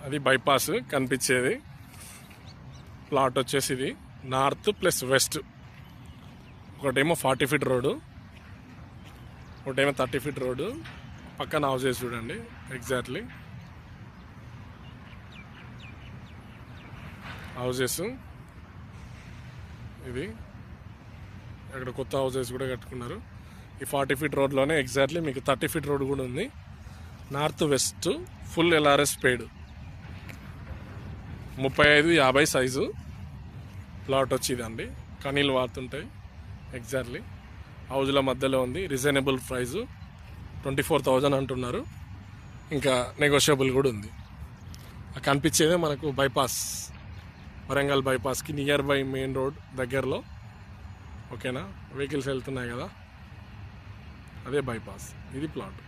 అది బైపాస్ కనిపించేది ప్లాట్ వచ్చేసి ఇది నార్త్ ప్లస్ వెస్ట్. ఒకటేమో 40 ఫీట్ రోడ్డు, ఒకటేమో 30 ఫీట్ రోడ్డు. పక్కన హౌసెస్ చూడండి ఎగ్జాక్ట్లీ హౌసెస్. ఇది అక్కడ కొత్త హౌసెస్ కూడా కట్టుకున్నారు. ఈ 40 ఫీట్ రోడ్లోనే ఎగ్జాక్ట్లీ మీకు 30 ఫీట్ రోడ్ కూడా ఉంది. నార్త్ వెస్ట్ ఫుల్ ఎల్ఆర్ఎస్ పేడ్ 35-50 సైజు ప్లాట్ వచ్చిందండి. కనీళ్ళు వాడుతుంటాయి ఎగ్జాక్ట్లీ. హౌజ్ల మధ్యలో ఉంది. రీజనబుల్ ప్రైజు 24,000 అంటున్నారు. ఇంకా నెగోషియబుల్ కూడా ఉంది. కనిపించేదే మనకు బైపాస్, వరంగల్ బైపాస్కి నియర్ బై మెయిన్ రోడ్ దగ్గరలో. ఓకేనా, వెహికల్స్ వెళ్తున్నాయి కదా, అదే బైపాస్. ఇది ప్లాట్.